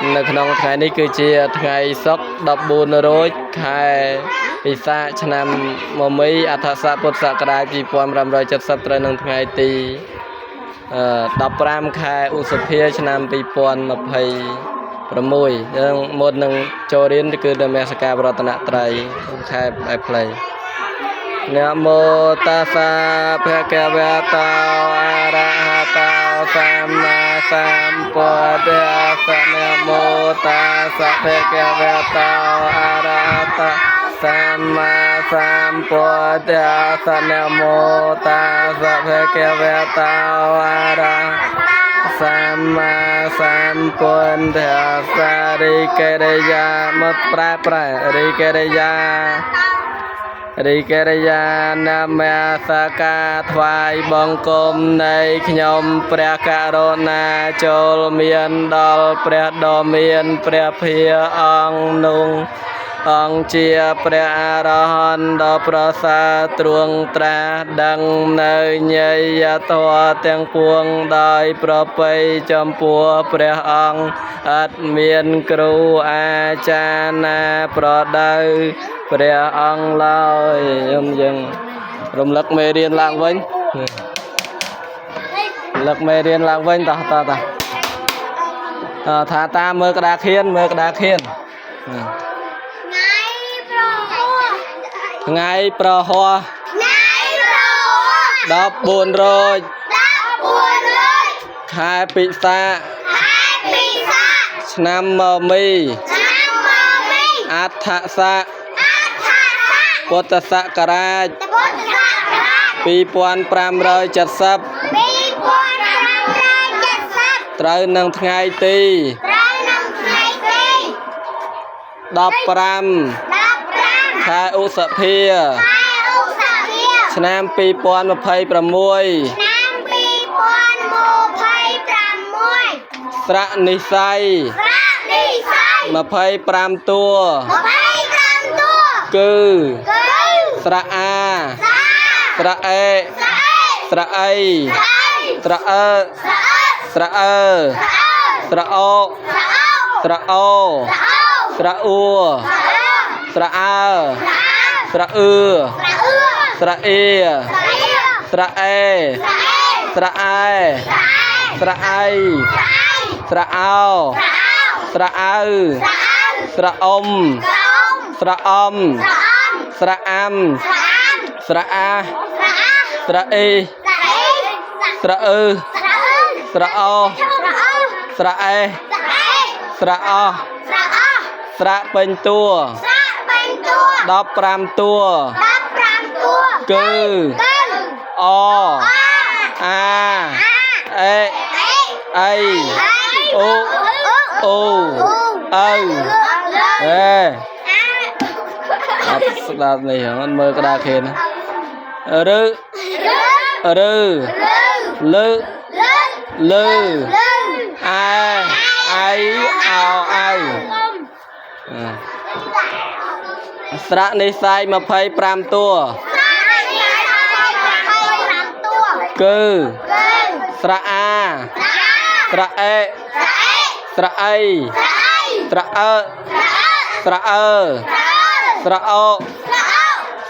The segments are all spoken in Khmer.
នៅក្នុងថ្ងៃនេះគឺជាថ្ងៃសុក្រ14រោចខែពិសាខឆ្នាំមមីអថស័កពុទ្ធសករាជ2570ត្រូវនឹងថ្ងៃទី15ខែឧសភាឆ្នាំ2026យើងមុននឹងចូលរៀនគឺនមស្ការប្រតនត្រ័យខែបែបផ្លូវนะโมตัสสะภะคะวะโตอะระหะโตสัมมาสัมพุทธัสสะนะโมตัสสะภะคะวะโตอะระหะโตสัมมาสัมพุทธัสสะนะโมตัสสะภะคะวะโตอะระหะสัมมาสัมพุทธัสสะริกริยามดប្រែរិករិយារិករិយានមស្ការថ្វាយបង្គំនៃខ្ញុំព្រះករុណាចូលមានដល់ព្រះដ៏មានព្រះភិយអង្គនោះអង្គជាព្រះអរហន្តដ៏ប្រសើរទ្រង់ត្រាស់ដឹងនៅញយធម៌ទាំងពួងដោយប្រពៃចំពោះព្រះអង្គអត់មានគ្រូអាចារ្យណាប្រដៅព្រះអង្គឡើយយើងរំលឹកមេរៀនឡើងវិញលឹកមេរៀនឡើងវិញតោះថាតាមើលក្តារខៀនថ្ងៃប្រហោះ14រោចខែពិសាខឆ្នាំមមីអថស័កពុទ្ធសករាជ2570ត្រូវនឹងថ្ងៃទី15ខែឧសភាឆ្នាំ2026ស្រៈនិស្ស័យ25តួគឺស្រៈអាស្រៈអេស្រៈអីស្រៈអើស្រៈអើស្រៈអូស្រៈអូស្រៈអ៊ូស្រៈអើស្រៈអឺស្រៈអ៊ីស្រៈអេស្រៈអែស្រៈអៃស្រៈអោស្រៈអៅស្រៈអ៊ំស្រៈអំស្រៈអាំស្រៈអាស្រៈអេស្រៈអឺស្រៈអូស្រៈអេស្រៈអោស្រៈពេញតួ15តួគឺអអាអេអៃអូអូអៅអេអត់ស្ដាប់នេះហ្នឹងមើលក្តារខេនឬលើអែអៃអោអៅស្រៈនិស្ស័យ25តួគឺស្រៈអាស្រៈអេស្រៈអីស្រៈអើស្រៈអើស្រៈអូ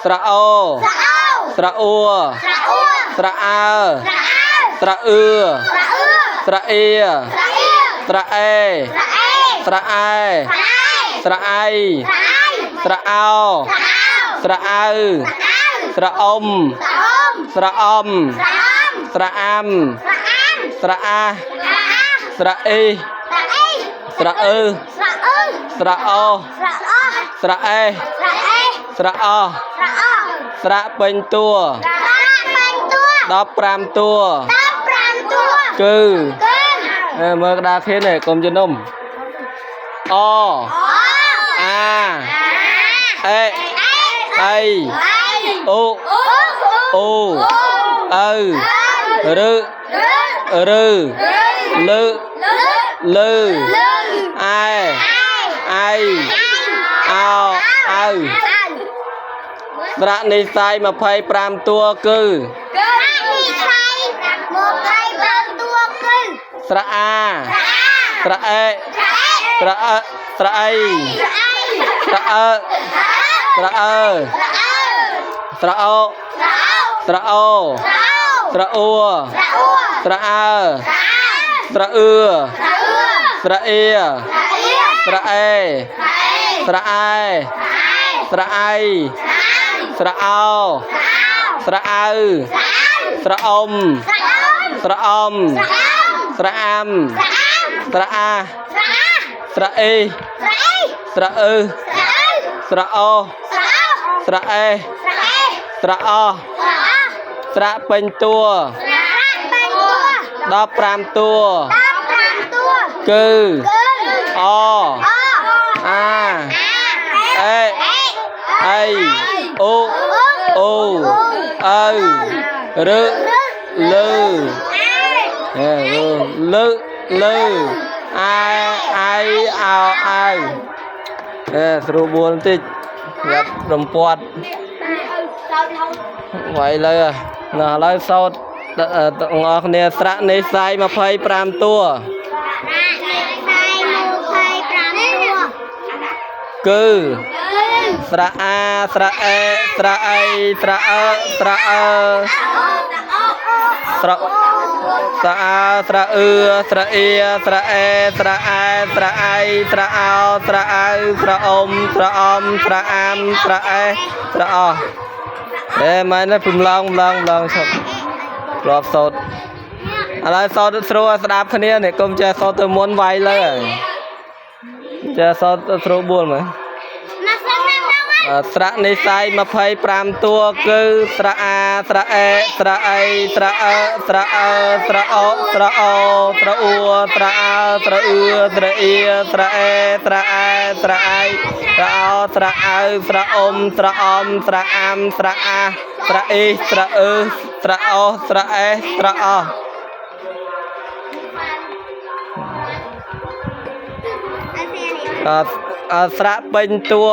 ស្រៈអូស្រៈអ៊ូស្រៈអើស្រៈអឺស្រៈអ៊ីស្រៈអេស្រៈអែស្រៈអៃស្រៈអោស្រៈអៅស្រៈអ៊ំស្រៈអំស្រៈអាំស្រៈអាស្រៈអ៊ីស្រៈអឺស្រៈអូស្រៈអេស្រៈអោស្រៈពេញតួ15តួគឺមើលក្តារខៀននេះកុំជំនុំអអាអេអៃអូអូអៅឬលើអែអៃអោអៅស្រៈនិស្ស័យ25តួគឺស្រៈអាស្រៈអេ sra ai sra o sra o sra ua sra a sra sra e sra e sra ai sra ai sra ao sra au sra sra sra am sra a sra e sra sra o sra e sra o sra ពេញតួ15តួគឺអអាអេអៃអូអូអើរឺលឺលឺលឺអាយអោអៅស្រួលបួលបន្តិចយ៉ាប់រំពាត់ໄວលើណាឥឡូវសោតទាំងអស់គ្នាស្រៈនេសាយ25តួគឺស្រៈអាស្រៈអេស្រៈអៃស្រៈអើស្រៈអើស្រៈស្រៈអាស្រៈអឺស្រៈអ៊ីស្រៈអេស្រៈអែស្រៈអៃស្រៈអោស្រៈអៅស្រៈអ៊ំស្រៈអំស្រៈអាំស្រៈអេស្រៈអោម៉ែនេះពំឡងឈប់រອບសោតឥឡូវសោតស្រួលស្ដាប់គ្នានេះកុំចេះសោតទៅមុនវាយលើចេះសោតស្រួលបួលមើលស្រៈនេសាយ25តួគឺស្រៈអាស្រៈអេស្រៈអៃស្រៈអើស្រៈអើស្រៈអូស្រៈអូស្រៈអ៊ូស្រៈអើស្រៈអ៊ឺស្រៈអ៊ីស្រៈអេស្រៈអែស្រៈអៃស្រៈអូស្រៈអៅស្រៈអ៊ំស្រៈអំស្រៈអាំស្រៈអាស្រៈអ៊ីស្រៈអឺស្រៈអូស្រៈអេស្រៈអូស្រៈពេញតួ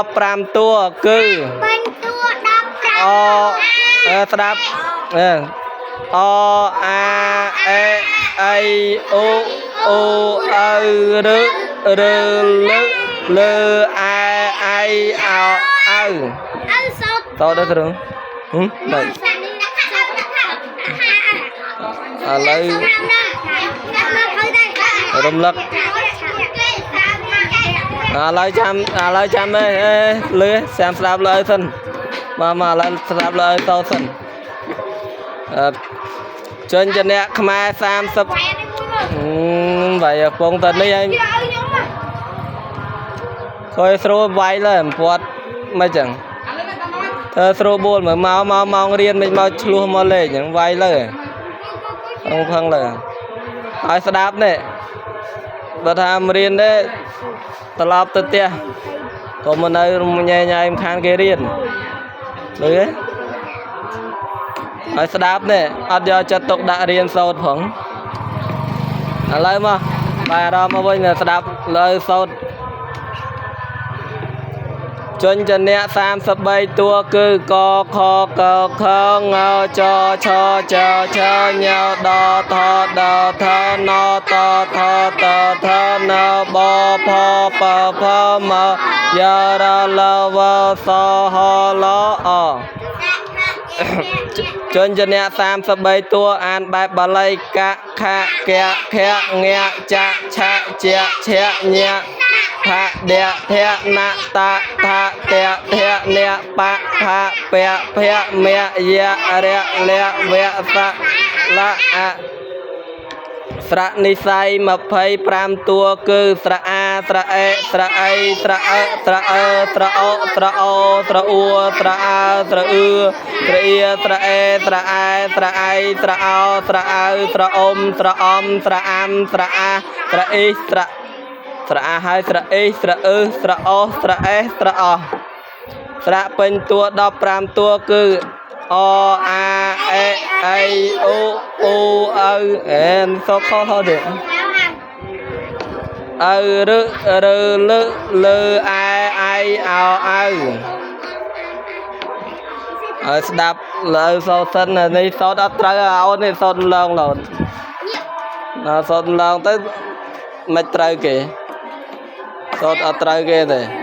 15តួគឺពេញតួ15អូស្ដាប់អូអាអេអៃអូអូអៅរឺរឺលើអែអៃអោអៅសោតដល់ត្រង់បាទឥឡូវរំលឹកឥឡូវចាំមើលលឺសាមស្ដាប់លើសិនមកឥឡូវស្ដាប់លើតោសិនជនជាអ្នកខ្មែរ30បាយពងតនេះឯងខ້ອຍស្រួលវាយលើពាត់មិនចឹងធ្វើស្រួលបួលមើលមកម៉ោងរៀនមិនមកឆ្លោះមកលេងចឹងវាយលើផឹងលើឲ្យស្ដាប់នេះបើថាមិនរៀនទេត្រឡប់ទៅផ្ទះក៏មកនៅញ៉ៃខានគេរៀនលឺឲ្យស្ដាប់នេះអត់យកចិត្តទុកដាក់រៀនសូត្រផងឥឡូវមកបាយអារម្មណ៍មកវិញស្ដាប់លើសូត្រជនជាអ្នក33តួគឺកខកខងចឆចឆញដថដថណតថតថនបផពផមយរលវសហលអជនជាអ្នក33តួអានបែបបាលីកខកខងចឆជឆញផដធនតថតធនបផពភមយរលវសលអស្រៈនិស័យ25តួគឺស្រៈអាស្រៈអេស្រៈអៃស្រៈអើស្រៈអើស្រៈអូស្រៈអូស្រៈអ៊ូស្រៈអើស្រៈអ៊ឺស្រៈអ៊ីស្រៈអេស្រៈអែស្រៈអៃស្រៈអោស្រៈអៅស្រៈអ៊ំស្រៈអំស្រៈអាំស្រៈអាស្រៈអ៊ីស្រៈអាហើយស្រៈអ៊ីស្រៈអ៊ឺស្រៈអូស្រៈអេស្រៈអោស្រៈពេញតួ15តួគឺអអាអេអៃអូអូអៅសូខហត់ទេអៅរឺលើអែអៃអោអៅឲ្យស្ដាប់លើសូត្រសិននេះសូត្រអត់ត្រូវអោនេះសូត្រឡងឡូតណាសូត្រឡងទៅមិនត្រូវគេ តតអត់ត្រូវគេទេ